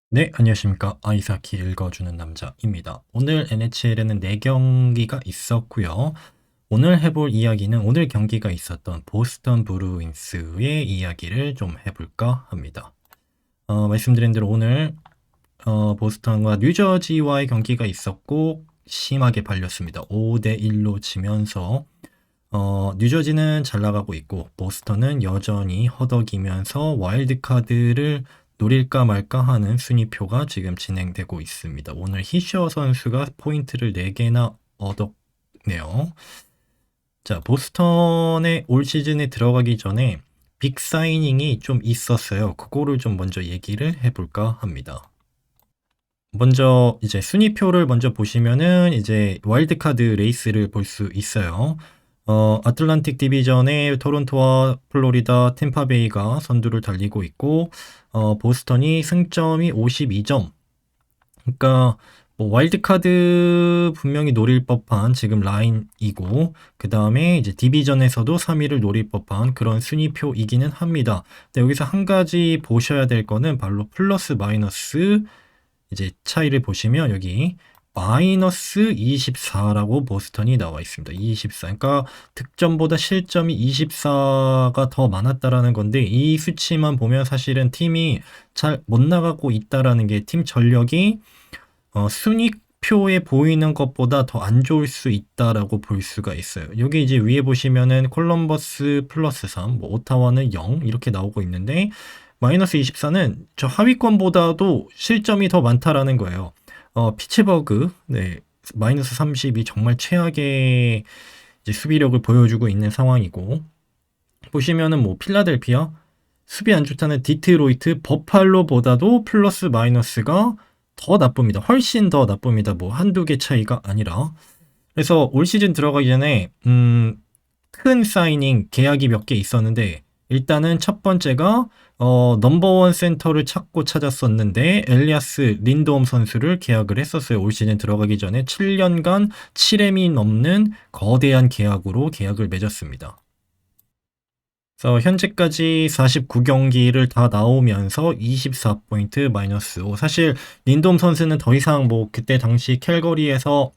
네, 안녕하십니까. 아이사키 읽어주는 남자입니다. 오늘 NHL에는 4경기가 있었고요. 오늘 해볼 이야기는 오늘 경기가 있었던 보스턴 브루인스의 이야기를 좀 해볼까 합니다. 말씀드린 대로 오늘 보스턴과 뉴저지와의 경기가 있었고 심하게 발렸습니다. 5대1로 지면서 뉴저지는 잘 나가고 있고 보스턴은 여전히 허덕이면서 와일드카드를 노릴까 말까 하는 순위표가 지금 진행되고 있습니다. 오늘 히셔 선수가 포인트를 4개나 얻었네요. 자, 보스턴의 올 시즌에 들어가기 전에 빅 사이닝이 좀 있었어요. 그거를 좀 먼저 얘기를 해볼까 합니다. 먼저 이제 순위표를 먼저 보시면은 이제 와일드카드 레이스를 볼 수 있어요. 아틀란틱 디비전에 토론토와 플로리다, 템파베이가 선두를 달리고 있고, 보스턴이 승점이 52점. 그러니까 뭐 와일드카드 분명히 노릴 법한 지금 라인이고, 그 다음에 이제 디비전에서도 3위를 노릴 법한 그런 순위표이기는 합니다. 근데 여기서 한 가지 보셔야 될 거는 바로 플러스 마이너스 이제 차이를 보시면 여기 마이너스 24라고 보스턴이 나와 있습니다. 24. 그러니까 득점보다 실점이 24가 더 많았다라는 건데 이 수치만 보면 사실은 팀이 잘 못 나가고 있다라는 게 팀 전력이 순위표에 보이는 것보다 더 안 좋을 수 있다라고 볼 수가 있어요. 여기 이제 위에 보시면은 콜럼버스 플러스 3, 뭐 오타와는 0 이렇게 나오고 있는데 마이너스 24는 저 하위권보다도 실점이 더 많다라는 거예요. 피츠버그, 네, 마이너스 30이 정말 최악의 이제 수비력을 보여주고 있는 상황이고, 보시면은 뭐 필라델피아, 수비 안 좋다는 디트로이트, 버팔로보다도 플러스 마이너스가 더 나쁩니다. 훨씬 더 나쁩니다. 뭐 한두 개 차이가 아니라. 그래서 올 시즌 들어가기 전에, 큰 사이닝 계약이 몇 개 있었는데, 일단은 첫 번째가 넘버원 센터를 찾았었는데 엘리아스 린드홈 선수를 계약을 했었어요. 올 시즌 들어가기 전에 7년간 7M이 넘는 거대한 계약으로 계약을 맺었습니다. 그래서 현재까지 49경기를 다 나오면서 24포인트 마이너스 5. 사실 린돔 선수는 더 이상 뭐 그때 당시 캘거리에서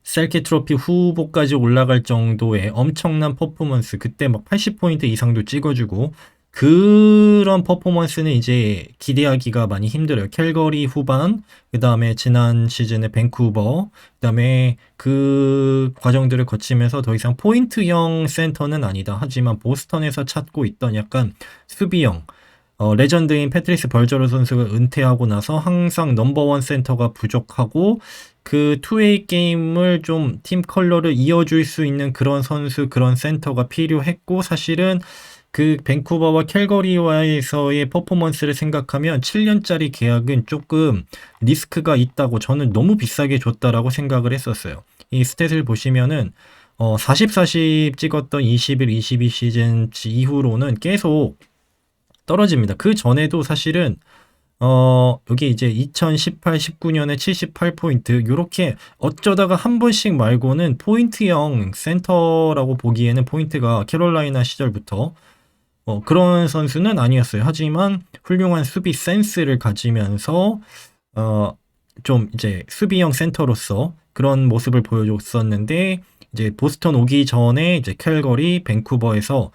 셀키 트로피 후보까지 올라갈 정도의 엄청난 퍼포먼스, 그때 막 80포인트 이상도 찍어주고 그런 퍼포먼스는 이제 기대하기가 많이 힘들어요. 캘거리 후반, 그 다음에 지난 시즌의 밴쿠버, 그 다음에 그 과정들을 거치면서 더 이상 포인트형 센터는 아니다. 하지만 보스턴에서 찾고 있던 약간 수비형, 레전드인 패트리스 벌저로 선수가 은퇴하고 나서 항상 넘버원 센터가 부족하고 그 투웨이 게임을 좀 팀 컬러를 이어줄 수 있는 그런 선수, 그런 센터가 필요했고, 사실은 그 밴쿠버와 캘거리와에서의 퍼포먼스를 생각하면 7년짜리 계약은 조금 리스크가 있다고, 저는 너무 비싸게 줬다라고 생각을 했었어요. 이 스탯을 보시면은 40 찍었던 21, 22 시즌 이후로는 계속 떨어집니다. 그 전에도 사실은 여기 이제 2018, 19년에 78포인트, 요렇게 어쩌다가 한 번씩 말고는 포인트형 센터라고 보기에는 포인트가 캐롤라이나 시절부터 그런 선수는 아니었어요. 하지만 훌륭한 수비 센스를 가지면서 좀 이제 수비형 센터로서 그런 모습을 보여줬었는데, 이제 보스턴 오기 전에 이제 캘거리, 밴쿠버에서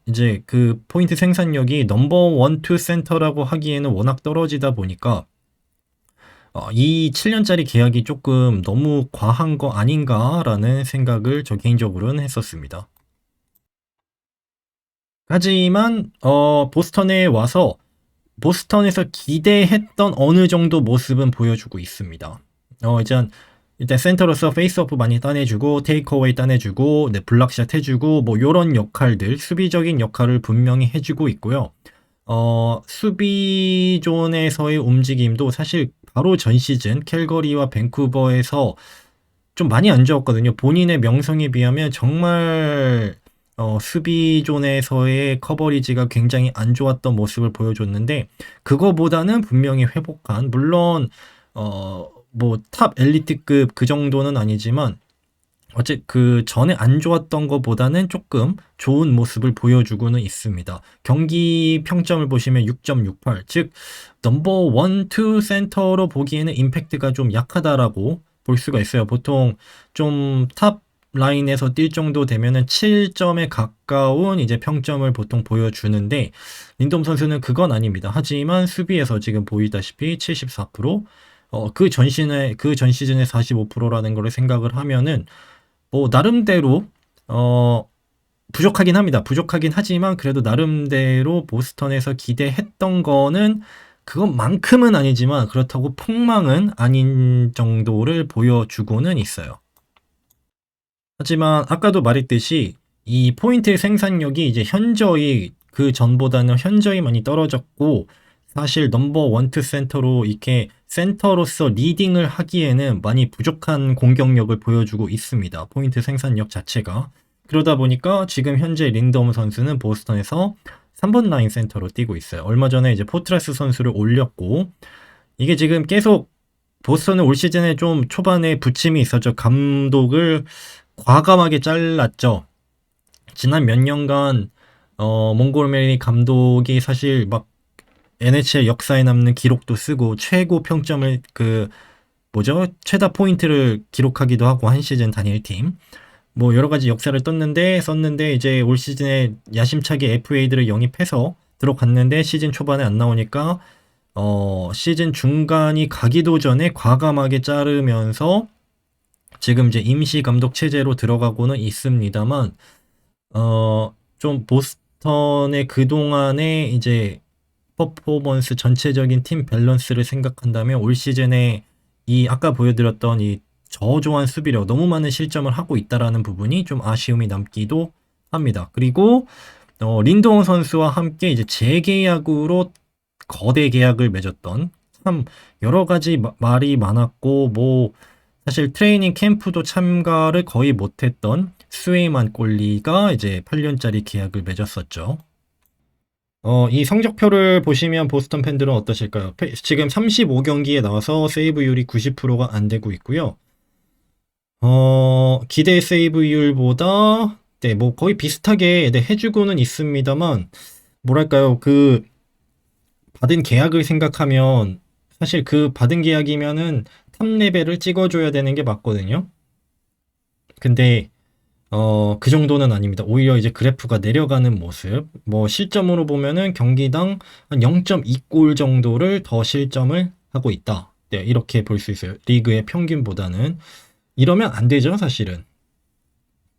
이제 그 포인트 생산력이 넘버 원, 투 센터라고 하기에는 워낙 떨어지다 보니까 이 7년짜리 계약이 조금 너무 과한 거 아닌가라는 생각을 저 개인적으로는 했었습니다. 하지만 보스턴에 와서 보스턴에서 기대했던 어느 정도 모습은 보여주고 있습니다. 일단 센터로서 페이스오프 많이 따내주고 테이크어웨이 따내주고 블락샷 해주고 뭐 요런 역할들, 수비적인 역할을 분명히 해주고 있고요. 수비 존에서의 움직임도 사실 바로 전 시즌 캘거리와 밴쿠버에서 좀 많이 안 좋았거든요. 본인의 명성에 비하면 정말 수비 존에서의 커버리지가 굉장히 안 좋았던 모습을 보여줬는데, 그거보다는 분명히 회복한, 물론 뭐 탑 엘리트급 그 정도는 아니지만 그 전에 안 좋았던 것보다는 조금 좋은 모습을 보여주고는 있습니다. 경기 평점을 보시면 6.68, 즉 넘버 1, 2 센터로 보기에는 임팩트가 좀 약하다라고 볼 수가 있어요. 보통 좀 탑 라인에서 뛸 정도 되면은 7점에 가까운 이제 평점을 보통 보여주는데 린돔 선수는 그건 아닙니다. 하지만 수비에서 지금 보이다시피 74%, 그 전 시즌의 45%라는 걸 생각을 하면은 뭐 나름대로 부족하긴 합니다. 부족하긴 하지만 그래도 나름대로 보스턴에서 기대했던 거는 그것만큼은 아니지만 그렇다고 폭망은 아닌 정도를 보여주고는 있어요. 하지만 아까도 말했듯이 이 포인트 생산력이 이제 현저히 그 전보다는 현저히 많이 떨어졌고 사실 넘버 원투 센터로 이렇게 센터로서 리딩을 하기에는 많이 부족한 공격력을 보여주고 있습니다. 포인트 생산력 자체가. 그러다 보니까 지금 현재 린덤 선수는 보스턴에서 3번 라인 센터로 뛰고 있어요. 얼마 전에 이제 포트라스 선수를 올렸고 이게 지금 계속 보스턴은 올 시즌에 좀 초반에 부침이 있었죠. 감독을 과감하게 잘랐죠. 지난 몇 년간 몽골메리 감독이 사실 막 NHL 역사에 남는 기록도 쓰고 최고 평점을 최다 포인트를 기록하기도 하고 한 시즌 단일팀 뭐 여러 가지 역사를 썼는데 이제 올 시즌에 야심차게 FA들을 영입해서 들어갔는데 시즌 초반에 안 나오니까 시즌 중간이 가기도 전에 과감하게 자르면서 지금 이제 임시 감독 체제로 들어가고는 있습니다만 좀 보스턴의 그동안의 이제 퍼포먼스 전체적인 팀 밸런스를 생각한다면 올 시즌에 이 아까 보여드렸던 이 저조한 수비력 너무 많은 실점을 하고 있다라는 부분이 좀 아쉬움이 남기도 합니다. 그리고 린드온 선수와 함께 이제 재계약으로 거대 계약을 맺었던 참 여러 가지 말이 많았고 뭐 사실 트레이닝 캠프도 참가를 거의 못했던 스웨이만 꼴리가 이제 8년짜리 계약을 맺었었죠. 이 성적표를 보시면 보스턴 팬들은 어떠실까요? 지금 35경기에 나와서 세이브율이 90%가 안 되고 있고요. 기대 세이브율보다 네, 뭐 거의 비슷하게 네, 해주고는 있습니다만 뭐랄까요? 받은 계약을 생각하면 사실 그 받은 계약이면은 탑 레벨을 찍어줘야 되는 게 맞거든요. 근데 그 정도는 아닙니다. 오히려 이제 그래프가 내려가는 모습. 뭐 실점으로 보면은 경기당 한 0.2골 정도를 더 실점을 하고 있다. 네, 이렇게 볼 수 있어요. 리그의 평균보다는. 이러면 안 되죠, 사실은.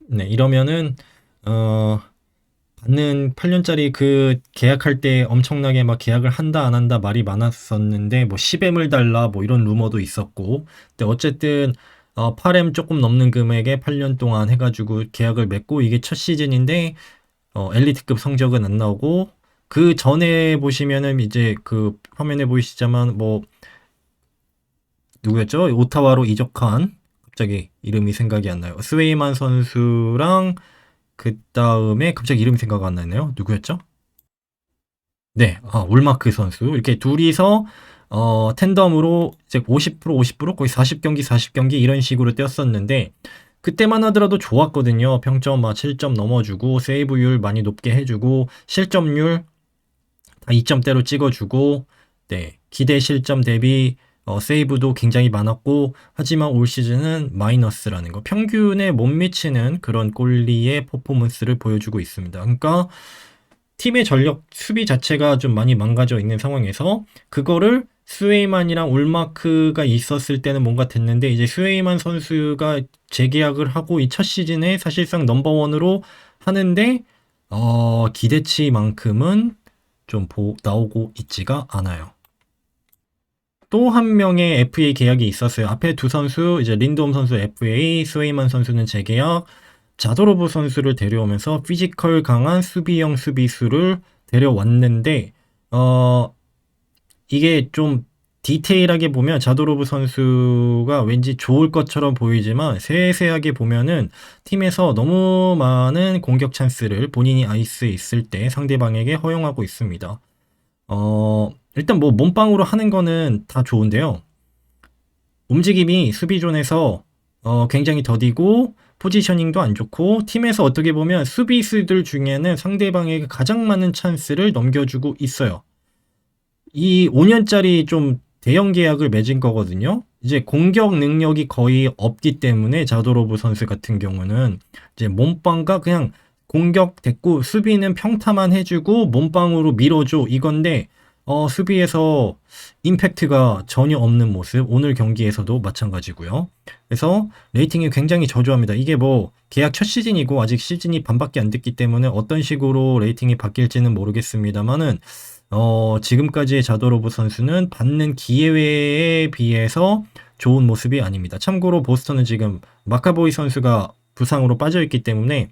네, 이러면은 받는 8년짜리 그 계약할 때 엄청나게 막 계약을 한다 안 한다 말이 많았었는데 뭐 10M을 달라 뭐 이런 루머도 있었고 근데 어쨌든 8M 조금 넘는 금액에 8년 동안 해가지고 계약을 맺고 이게 첫 시즌인데 엘리트급 성적은 안 나오고 그 전에 보시면은 이제 그 화면에 보이시자만 뭐 누구였죠? 오타와로 이적한 갑자기 이름이 생각이 안 나요. 스웨이만 선수랑 그 다음에 갑자기 이름이 생각 안 나네요. 누구였죠? 네, 올마크 선수. 이렇게 둘이서 텐덤으로 이제 50%, 50% 거의 40경기, 40경기 이런 식으로 뛰었었는데 그때만 하더라도 좋았거든요. 평점 7점 넘어주고 세이브율 많이 높게 해주고 실점률 다 2점대로 찍어주고 네, 기대 실점 대비 세이브도 굉장히 많았고 하지만 올 시즌은 마이너스라는 거 평균에 못 미치는 그런 골리의 퍼포먼스를 보여주고 있습니다. 그러니까 팀의 전력 수비 자체가 좀 많이 망가져 있는 상황에서 그거를 스웨이만이랑 올마크가 있었을 때는 뭔가 됐는데 이제 스웨이만 선수가 재계약을 하고 이 첫 시즌에 사실상 넘버원으로 하는데 기대치만큼은 좀 나오고 있지가 않아요. 또 한 명의 FA 계약이 있었어요. 앞에 두 선수 이제 린드홈 선수 FA, 스웨이만 선수는 재계약, 자도로브 선수를 데려오면서 피지컬 강한 수비형 수비수를 데려왔는데 이게 좀 디테일하게 보면 자도로브 선수가 왠지 좋을 것처럼 보이지만 세세하게 보면은 팀에서 너무 많은 공격 찬스를 본인이 아이스에 있을 때 상대방에게 허용하고 있습니다. 일단 뭐 몸빵으로 하는 거는 다 좋은데요. 움직임이 수비존에서 굉장히 더디고 포지셔닝도 안 좋고 팀에서 어떻게 보면 수비수들 중에는 상대방에게 가장 많은 찬스를 넘겨주고 있어요. 이 5년짜리 좀 대형 계약을 맺은 거거든요. 이제 공격 능력이 거의 없기 때문에 자도로브 선수 같은 경우는 이제 몸빵과 그냥 공격 됐고 수비는 평타만 해주고 몸빵으로 밀어줘 이건데 수비에서 임팩트가 전혀 없는 모습 오늘 경기에서도 마찬가지고요. 그래서 레이팅이 굉장히 저조합니다. 이게 뭐 계약 첫 시즌이고 아직 시즌이 반밖에 안 됐기 때문에 어떤 식으로 레이팅이 바뀔지는 모르겠습니다만은 지금까지의 자도로브 선수는 받는 기회에 비해서 좋은 모습이 아닙니다. 참고로 보스턴은 지금 마카보이 선수가 부상으로 빠져있기 때문에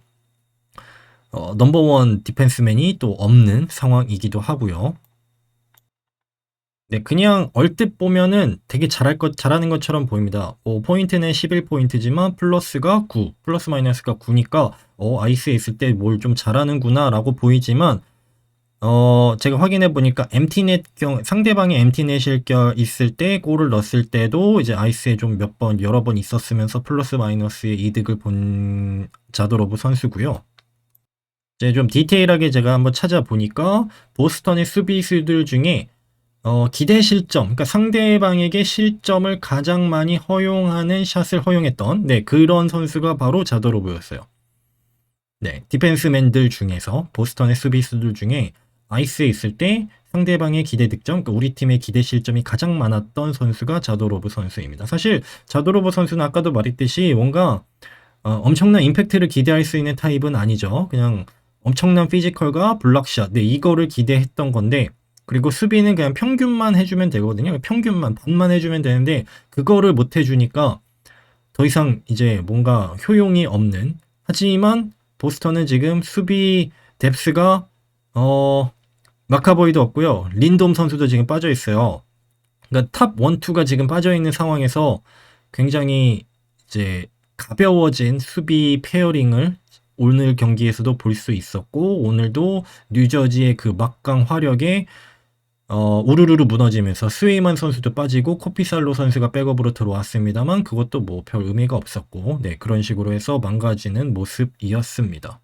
넘버원 디펜스맨이 또 없는 상황이기도 하고요. 네, 그냥 얼뜻 보면은 되게 잘하는 것처럼 보입니다. 포인트는 11포인트지만 플러스가 9, 플러스 마이너스가 9니까 아이스에 있을 때 뭘 좀 잘하는구나 라고 보이지만 제가 확인해 보니까 엠티넷 상대방이 엠티넷일 있을 때 골을 넣었을 때도 이제 아이스에 좀 여러 번 있었으면서 플러스 마이너스의 이득을 본 자도로브 선수고요. 이제 좀 디테일하게 제가 한번 찾아보니까 보스턴의 수비수들 중에 기대 실점, 그러니까 상대방에게 실점을 가장 많이 허용하는 샷을 허용했던 그런 선수가 바로 자도로브였어요. 네, 디펜스맨들 중에서 보스턴의 수비수들 중에 아이스에 있을 때 상대방의 기대 득점, 그러니까 우리 팀의 기대 실점이 가장 많았던 선수가 자도로브 선수입니다. 사실 자도로브 선수는 아까도 말했듯이 뭔가 엄청난 임팩트를 기대할 수 있는 타입은 아니죠. 그냥 엄청난 피지컬과 블락샷, 이거를 기대했던 건데 그리고 수비는 그냥 평균만 해주면 되거든요. 평균만, 반만 해주면 되는데 그거를 못 해주니까 더 이상 이제 뭔가 효용이 없는, 하지만 보스턴은 지금 수비 뎁스가 마카보이도 없고요. 린돔 선수도 지금 빠져 있어요. 그러니까 탑 1, 2가 지금 빠져 있는 상황에서 굉장히 이제 가벼워진 수비 페어링을 오늘 경기에서도 볼 수 있었고 오늘도 뉴저지의 그 막강 화력에 우르르르 무너지면서 스웨이만 선수도 빠지고 코피살로 선수가 백업으로 들어왔습니다만 그것도 뭐 별 의미가 없었고 그런 식으로 해서 망가지는 모습이었습니다.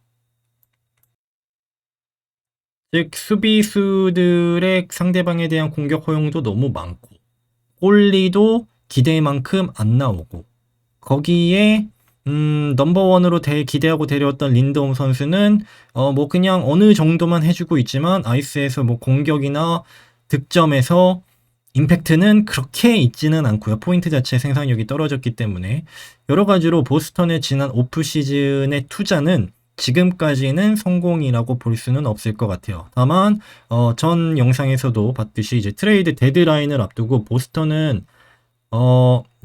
즉 수비수들의 상대방에 대한 공격 허용도 너무 많고 골리도 기대만큼 안 나오고 거기에 넘버원으로 기대하고 데려왔던 린드홈 선수는 뭐 그냥 어느 정도만 해주고 있지만 아이스에서 뭐 공격이나 득점에서 임팩트는 그렇게 있지는 않고요. 포인트 자체 생산력이 떨어졌기 때문에 여러 가지로 보스턴의 지난 오프 시즌의 투자는 지금까지는 성공이라고 볼 수는 없을 것 같아요. 다만 전 영상에서도 봤듯이 이제 트레이드 데드라인을 앞두고 보스턴은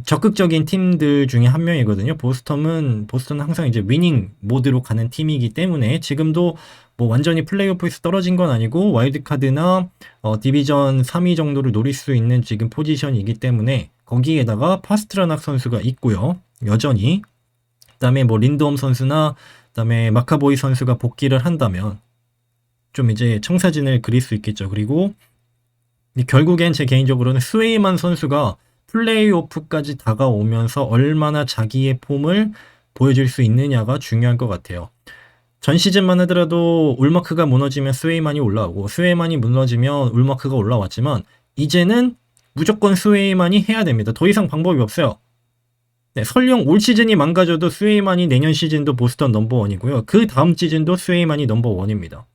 적극적인 팀들 중에 한 명이거든요. 보스턴은 항상 이제 위닝 모드로 가는 팀이기 때문에 지금도 뭐 완전히 플레이오프에서 떨어진 건 아니고 와일드카드나 디비전 3위 정도를 노릴 수 있는 지금 포지션이기 때문에 거기에다가 파스트라낙 선수가 있고요. 여전히. 그다음에 뭐 린드홈 선수나 그다음에 마카보이 선수가 복귀를 한다면 좀 이제 청사진을 그릴 수 있겠죠. 그리고 결국엔 제 개인적으로는 스웨이만 선수가 플레이오프까지 다가오면서 얼마나 자기의 폼을 보여줄 수 있느냐가 중요한 것 같아요. 전 시즌만 하더라도 울마크가 무너지면 스웨이만이 올라오고 스웨이만이 무너지면 울마크가 올라왔지만 이제는 무조건 스웨이만이 해야 됩니다. 더 이상 방법이 없어요. 설령 올 시즌이 망가져도 스웨이만이 내년 시즌도 보스턴 넘버원이고요. 그 다음 시즌도 스웨이만이 넘버원입니다.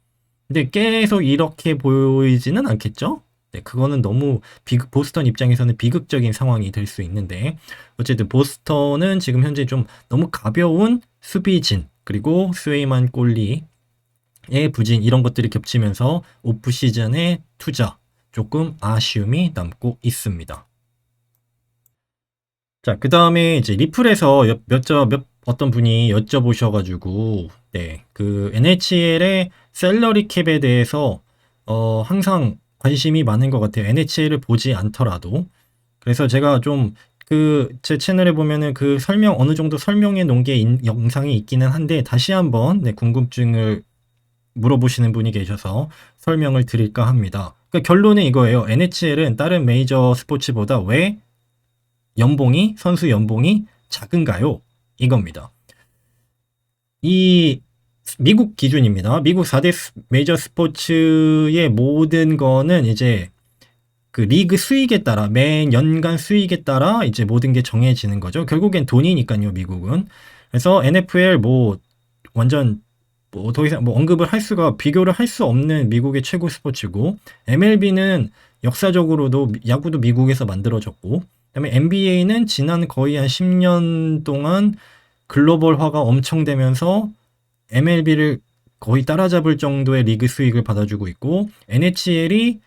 근데 계속 이렇게 보이지는 않겠죠? 그거는 너무 보스턴 입장에서는 비극적인 상황이 될 수 있는데 어쨌든 보스턴은 지금 현재 좀 너무 가벼운 수비진 그리고 스웨이만 골리의 부진 이런 것들이 겹치면서 오프 시즌의 투자 조금 아쉬움이 남고 있습니다. 자, 그 다음에 이제 리플에서 어떤 분이 여쭤보셔가지고 그 NHL의 셀러리 캡에 대해서 항상 관심이 많은 것 같아요. NHL을 보지 않더라도. 그래서 제가 좀 제 채널에 보면은 그 어느 정도 설명해 놓은 게 영상이 있기는 한데 다시 한번 궁금증을 물어보시는 분이 계셔서 설명을 드릴까 합니다. 그러니까 결론은 이거예요. NHL은 다른 메이저 스포츠보다 왜 선수 연봉이 작은가요? 이겁니다. 이 미국 기준입니다. 미국 4대 메이저 스포츠의 모든 거는 이제 그 리그 수익에 따라 매 연간 수익에 따라 이제 모든 게 정해지는 거죠. 결국엔 돈이니까요, 미국은. 그래서 NFL 뭐 완전 뭐 더 이상 뭐 언급을 할 수가 비교를 할 수 없는 미국의 최고 스포츠고, MLB는 역사적으로도 야구도 미국에서 만들어졌고, 그다음에 NBA는 지난 거의 한 10년 동안 글로벌화가 엄청 되면서 MLB를 거의 따라잡을 정도의 리그 수익을 받아주고 있고, NHL이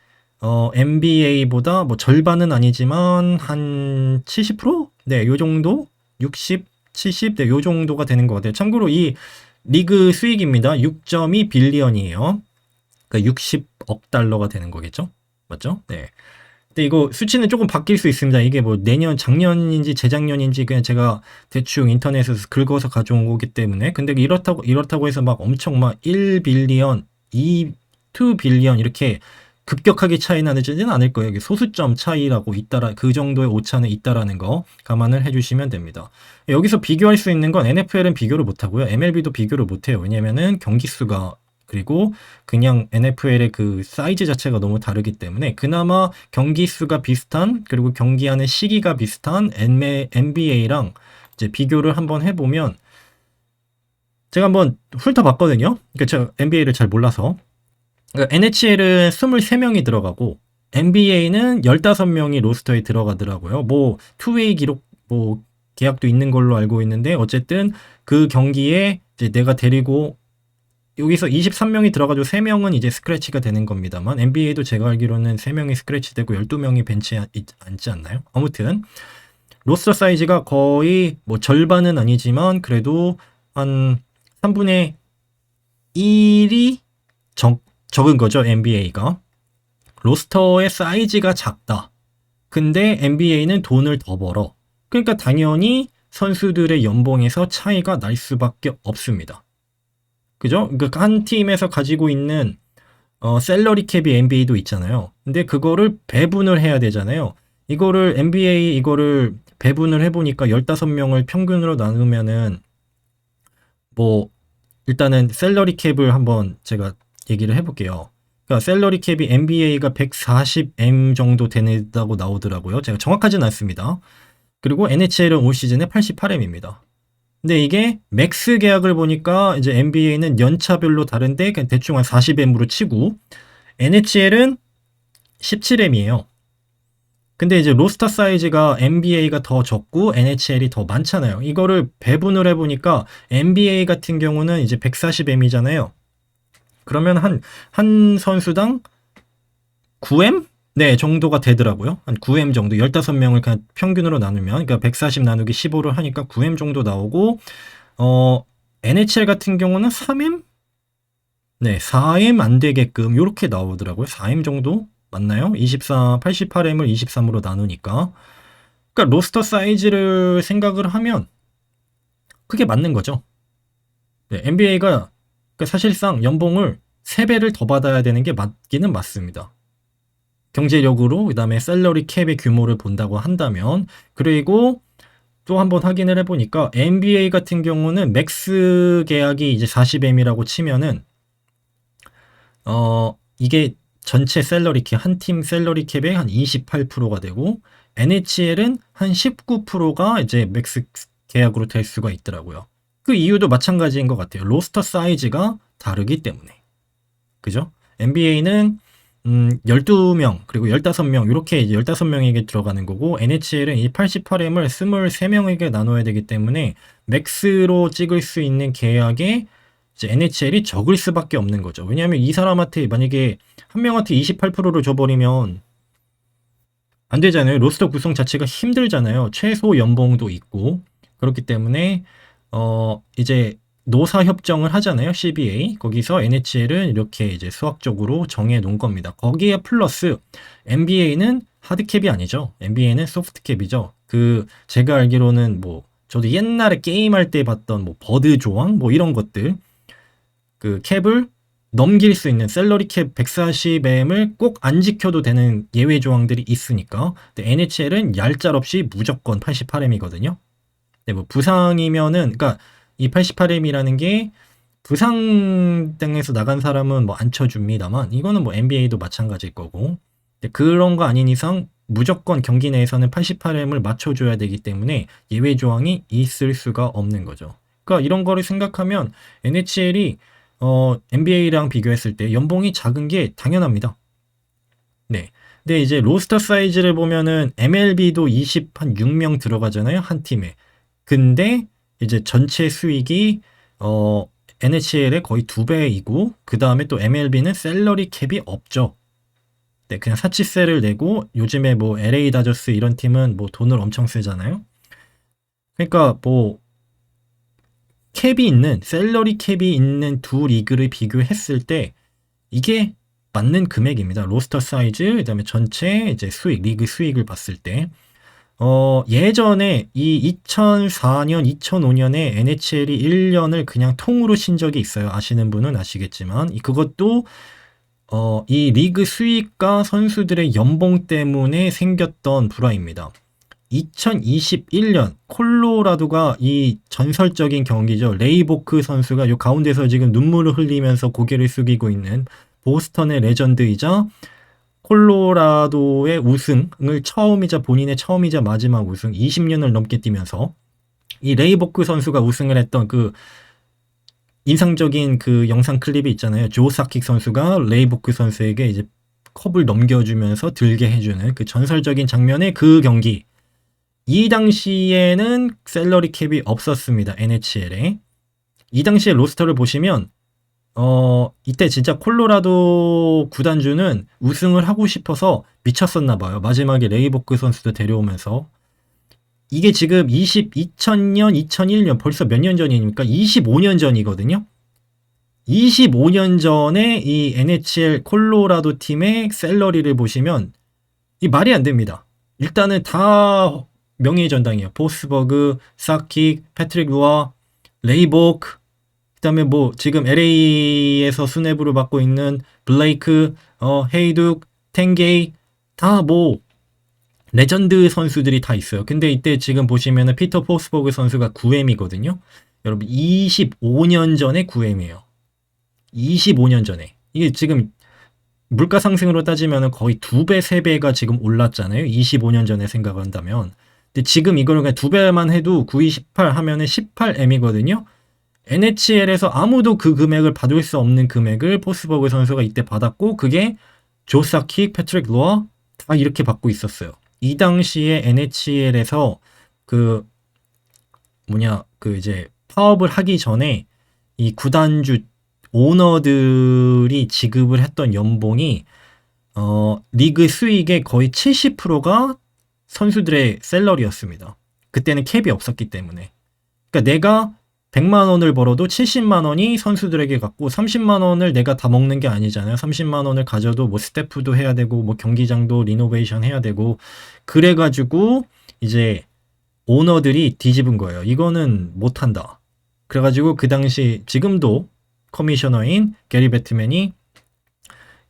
NBA보다 뭐 절반은 아니지만 한 70%? 네, 요 정도? 60, 70? 네, 요 정도가 되는 것 같아요. 참고로 이 리그 수익입니다. 6.2 빌리언이에요. 그러니까 60억 달러가 되는 거겠죠? 맞죠? 네. 근데 이거 수치는 조금 바뀔 수 있습니다. 이게 뭐 내년, 작년인지 재작년인지 그냥 제가 대충 인터넷에서 긁어서 가져온 거기 때문에. 근데 이렇다고 해서 막 엄청 막 1빌리언, 2빌리언 이렇게 급격하게 차이 나지는 않을 거예요. 소수점 차이라고 있다라, 그 정도의 오차는 있다라는 거 감안을 해주시면 됩니다. 여기서 비교할 수 있는 건 NFL은 비교를 못하고요. MLB도 비교를 못해요. 왜냐면은 경기 수가, 그리고 그냥 NFL의 그 사이즈 자체가 너무 다르기 때문에 그나마 경기 수가 비슷한, 그리고 경기하는 시기가 비슷한 NBA랑 이제 비교를 한번 해보면, 제가 한번 훑어봤거든요. 그러니까 제가 NBA를 잘 몰라서. 그러니까 NHL은 23명이 들어가고 NBA는 15명이 로스터에 들어가더라고요. 뭐 투웨이 기록 뭐 계약도 있는 걸로 알고 있는데, 어쨌든 그 경기에 이제 내가 데리고 여기서 23명이 들어가지고 3명은 이제 스크래치가 되는 겁니다만, NBA도 제가 알기로는 3명이 스크래치 되고 12명이 벤치에 앉지 않나요? 아무튼 로스터 사이즈가 거의 뭐 절반은 아니지만 그래도 한 3분의 1이 적은 거죠, NBA가. 로스터의 사이즈가 작다. 근데 NBA는 돈을 더 벌어. 그러니까 당연히 선수들의 연봉에서 차이가 날 수밖에 없습니다. 그죠? 그러니까 한 팀에서 가지고 있는 셀러리 캡이 NBA도 있잖아요. 근데 그거를 배분을 해야 되잖아요. 이거를 NBA 이거를 배분을 해보니까 15명을 평균으로 나누면은 뭐 일단은 셀러리 캡을 한번 제가 얘기를 해볼게요. 그러니까 셀러리 캡이 NBA가 140M 정도 된다고 나오더라고요. 제가 정확하진 않습니다. 그리고 NHL은 올 시즌에 88M입니다. 근데 이게 맥스 계약을 보니까 이제 NBA는 연차별로 다른데 그냥 대충 한 40M으로 치고, NHL은 17M이에요. 근데 이제 로스터 사이즈가 NBA가 더 적고 NHL이 더 많잖아요. 이거를 배분을 해보니까 NBA 같은 경우는 이제 140M이잖아요. 그러면 한 선수당 9M? 네, 정도가 되더라고요. 한 9M 정도. 15명을 그냥 평균으로 나누면, 그러니까 140 나누기 15를 하니까 9M 정도 나오고, NHL 같은 경우는 3M? 네, 4M 안 되게끔 요렇게 나오더라고요. 4M 정도? 맞나요? 88M을 23으로 나누니까. 그러니까 로스터 사이즈를 생각을 하면 그게 맞는 거죠. 네, NBA가 그러니까 사실상 연봉을 3배를 더 받아야 되는 게 맞기는 맞습니다. 경제력으로, 그 다음에 셀러리 캡의 규모를 본다고 한다면. 그리고 또 한번 확인을 해보니까 NBA 같은 경우는 맥스 계약이 이제 40M이라고 치면은 이게 전체 셀러리 캡, 한 팀 셀러리 캡의 한 28%가 되고, NHL은 한 19%가 이제 맥스 계약으로 될 수가 있더라고요. 그 이유도 마찬가지인 것 같아요. 로스터 사이즈가 다르기 때문에. 그죠? NBA는 12명, 그리고 15명, 이렇게 이제 15명에게 들어가는 거고, NHL은 이 88M을 23명에게 나눠야 되기 때문에, 맥스로 찍을 수 있는 계약에 이제 NHL이 적을 수밖에 없는 거죠. 왜냐하면 이 사람한테 만약에 한 명한테 28%를 줘버리면 안 되잖아요. 로스터 구성 자체가 힘들잖아요. 최소 연봉도 있고. 그렇기 때문에, 이제 노사 협정을 하잖아요. CBA. 거기서 NHL은 이렇게 이제 수학적으로 정해 놓은 겁니다. 거기에 플러스 NBA는 하드캡이 아니죠. NBA는 소프트캡이죠. 제가 알기로는 뭐 저도 옛날에 게임할 때 봤던 뭐 버드 조항 뭐 이런 것들, 그 캡을 넘길 수 있는 셀러리 캡 140M을 꼭 안 지켜도 되는 예외 조항들이 있으니까. 근데 NHL은 얄짤없이 무조건 88M이거든요. 네, 뭐 부상이면은, 그러니까 이 88M이라는 게 부상 등에서 나간 사람은 뭐 안 쳐줍니다만 이거는 뭐 NBA도 마찬가지일 거고 그런 거 아닌 이상 무조건 경기 내에서는 88M을 맞춰줘야 되기 때문에 예외 조항이 있을 수가 없는 거죠. 그러니까 이런 거를 생각하면 NHL이 NBA랑 비교했을 때 연봉이 작은 게 당연합니다. 네. 근데 이제 로스터 사이즈를 보면은 MLB도 26명 들어가잖아요, 한 팀에. 근데 이제 전체 수익이 NHL의 거의 2배이고 그 다음에 또 MLB는 셀러리 캡이 없죠. 네, 그냥 사치세를 내고 요즘에 뭐 LA 다저스 이런 팀은 뭐 돈을 엄청 쓰잖아요. 그러니까 뭐 캡이 있는 셀러리 캡이 있는 두 리그를 비교했을 때 이게 맞는 금액입니다. 로스터 사이즈, 그다음에 전체 이제 수익, 리그 수익을 봤을 때 예전에 이 2004년, 2005년에 NHL이 1년을 그냥 통으로 신 적이 있어요. 아시는 분은 아시겠지만 그것도 이 리그 수익과 선수들의 연봉 때문에 생겼던 불화입니다. 2021년 콜로라도가 이 전설적인 경기죠. 레이보크 선수가 요 가운데서 지금 눈물을 흘리면서 고개를 숙이고 있는 보스턴의 레전드이자 콜로라도의 우승을 처음이자 본인의 처음이자 마지막 우승 20년을 넘게 뛰면서 이 레이보크 선수가 우승을 했던 그 인상적인 그 영상 클립이 있잖아요. 조 사킥 선수가 레이보크 선수에게 이제 컵을 넘겨주면서 들게 해주는 그 전설적인 장면의 그 경기. 이 당시에는 셀러리 캡이 없었습니다. NHL에. 이 당시에 로스터를 보시면 이때 진짜 콜로라도 구단주는 우승을 하고 싶어서 미쳤었나 봐요. 마지막에 레이보크 선수도 데려오면서. 이게 지금 2000년, 2001년 벌써 몇 년 전이니까 25년 전이거든요. 25년 전에 이 NHL 콜로라도 팀의 셀러리를 보시면 이 말이 안 됩니다. 일단은 다 명예의 전당이에요. 보스버그, 사킥, 패트릭 루아, 레이보크, 그다음에 뭐 지금 LA에서 수뇌부를 맡고 있는 블레이크, 헤이둑, 탱게이 다 뭐 레전드 선수들이 다 있어요. 근데 이때 지금 보시면은 피터 포스버그 선수가 9M이거든요. 여러분 25년 전에 9M이에요. 25년 전에. 이게 지금 물가 상승으로 따지면은 거의 2배, 3배가 지금 올랐잖아요. 25년 전에 생각을 한다면. 근데 지금 이걸 그냥 2배만 해도 9218 하면은 18M이거든요. NHL에서 아무도 그 금액을 받을 수 없는 금액을 포스버그 선수가 이때 받았고 그게 조 사킥, 패트릭 로아 다 이렇게 받고 있었어요. 이 당시에 NHL에서 그 이제 파업을 하기 전에 이 구단주 오너들이 지급을 했던 연봉이 리그 수익의 거의 70%가 선수들의 샐러리였습니다. 그때는 캡이 없었기 때문에. 그러니까 내가 100만 원을 벌어도 70만 원이 선수들에게 갔고 30만 원을 내가 다 먹는 게 아니잖아요. 30만 원을 가져도 뭐 스태프도 해야 되고 뭐 경기장도 리노베이션 해야 되고 그래가지고 이제 오너들이 뒤집은 거예요. 이거는 못한다. 그래가지고 그 당시 지금도 커미셔너인 게리 배트맨이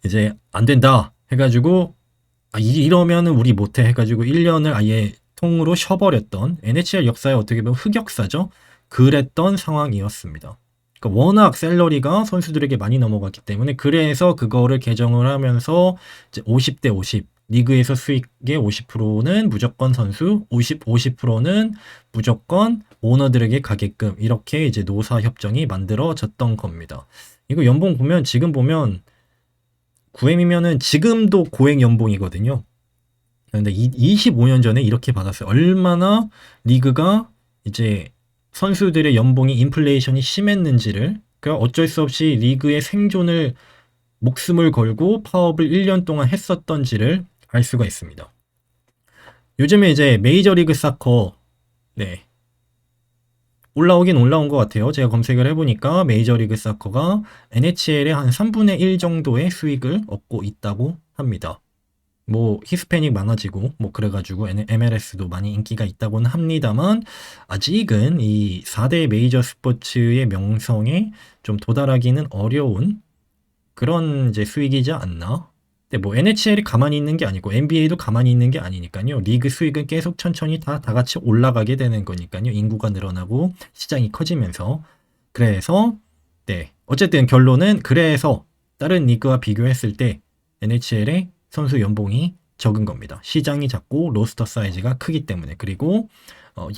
이제 안 된다 해가지고 이러면은 우리 못해 해가지고 1년을 아예 통으로 쉬어버렸던 NHL 역사의 어떻게 보면 흑역사죠. 그랬던 상황이었습니다. 그러니까 워낙 샐러리가 선수들에게 많이 넘어갔기 때문에 그래서 그거를 개정을 하면서 이제 50대 50 리그에서 수익의 50%는 무조건 선수, 50%는 무조건 오너들에게 가게끔 이렇게 이제 노사 협정이 만들어졌던 겁니다. 이거 연봉 보면 지금 보면 9M이면은 지금도 고액 연봉이거든요. 근데 25년 전에 이렇게 받았어요. 얼마나 리그가 이제 선수들의 연봉이 인플레이션이 심했는지를 그러니까 어쩔 수 없이 리그의 생존을 목숨을 걸고 파업을 1년 동안 했었던지를 알 수가 있습니다. 요즘에 이제 메이저리그 사커 네 올라오긴 올라온 것 같아요. 제가 검색을 해보니까 메이저리그 사커가 NHL의 한 3분의 1 정도의 수익을 얻고 있다고 합니다. 뭐 히스패닉 많아지고 뭐 그래가지고 MLS도 많이 인기가 있다고는 합니다만 아직은 이 4대 메이저 스포츠의 명성에 좀 도달하기는 어려운 그런 이제 수익이지 않나. 근데 뭐 NHL이 가만히 있는 게 아니고 NBA도 가만히 있는 게 아니니까요. 리그 수익은 계속 천천히 다 같이 올라가게 되는 거니까요. 인구가 늘어나고 시장이 커지면서. 그래서 네, 어쨌든 결론은 그래서 다른 리그와 비교했을 때 NHL의 선수 연봉이 적은 겁니다. 시장이 작고 로스터 사이즈가 크기 때문에, 그리고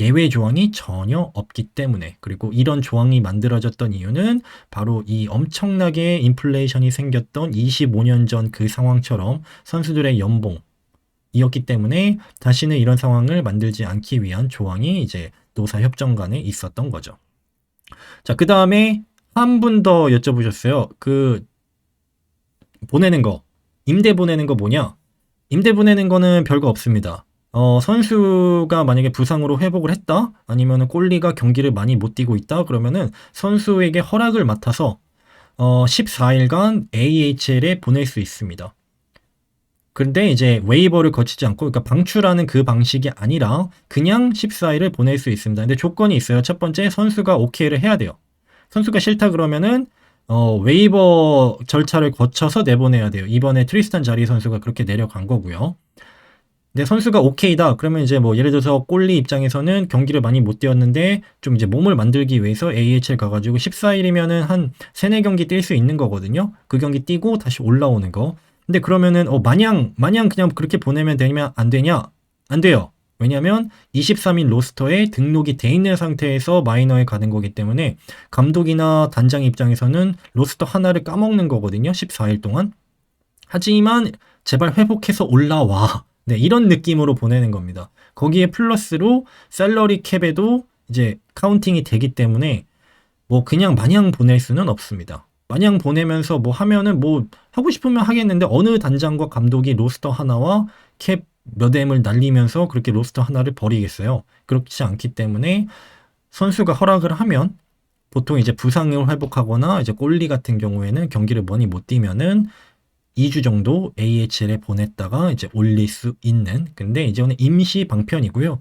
예외 조항이 전혀 없기 때문에, 그리고 이런 조항이 만들어졌던 이유는 바로 이 엄청나게 인플레이션이 생겼던 25년 전 그 상황처럼 선수들의 연봉이었기 때문에 다시는 이런 상황을 만들지 않기 위한 조항이 이제 노사 협정 간에 있었던 거죠. 자, 그 다음에 한 분 더 여쭤보셨어요. 그 보내는 거, 임대 보내는 거 뭐냐? 임대 보내는 거는 별거 없습니다. 선수가 만약에 부상으로 회복을 했다? 아니면은 꼴리가 경기를 많이 못 뛰고 있다? 그러면은 선수에게 허락을 맡아서 14일간 AHL에 보낼 수 있습니다. 근데 이제 웨이버를 거치지 않고, 그러니까 방출하는 그 방식이 아니라 그냥 14일을 보낼 수 있습니다. 근데 조건이 있어요. 첫 번째, 선수가 오케이를 해야 돼요. 선수가 싫다 그러면은 웨이버 절차를 거쳐서 내보내야 돼요. 이번에 트리스탄 자리 선수가 그렇게 내려간 거고요. 근데 선수가 오케이다 그러면 이제 뭐 예를 들어서 꼴리 입장에서는 경기를 많이 못 뛰었는데 좀 이제 몸을 만들기 위해서 AHL 가가지고 14일이면은 한 3-4경기 뛸 수 있는 거거든요. 그 경기 뛰고 다시 올라오는 거. 근데 그러면은 마냥 그냥 그렇게 보내면 되냐 안 되냐? 안 돼요. 왜냐면 23인 로스터에 등록이 돼 있는 상태에서 마이너에 가는 거기 때문에 감독이나 단장 입장에서는 로스터 하나를 까먹는 거거든요. 14일 동안. 하지만 제발 회복해서 올라와. 네, 이런 느낌으로 보내는 겁니다. 거기에 플러스로 셀러리 캡에도 이제 카운팅이 되기 때문에 뭐 그냥 마냥 보낼 수는 없습니다. 마냥 보내면서 뭐 하면은 뭐 하고 싶으면 하겠는데 어느 단장과 감독이 로스터 하나와 캡 몇 M을 날리면서 그렇게 로스터 하나를 버리겠어요? 그렇지 않기 때문에 선수가 허락을 하면 보통 이제 부상을 회복하거나 이제 꼴리 같은 경우에는 경기를 많이 못 뛰면은 2주 정도 AHL에 보냈다가 이제 올릴 수 있는, 근데 이제는 임시 방편이고요.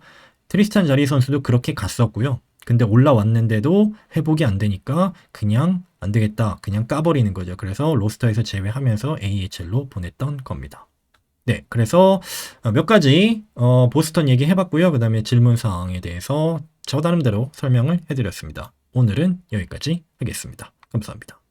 트리스탄 자리 선수도 그렇게 갔었고요. 근데 올라왔는데도 회복이 안 되니까 그냥 안 되겠다, 그냥 까버리는 거죠. 그래서 로스터에서 제외하면서 AHL로 보냈던 겁니다. 네, 그래서 몇 가지 보스턴 얘기 해봤고요. 그 다음에 질문 사항에 대해서 저 나름대로 설명을 해드렸습니다. 오늘은 여기까지 하겠습니다. 감사합니다.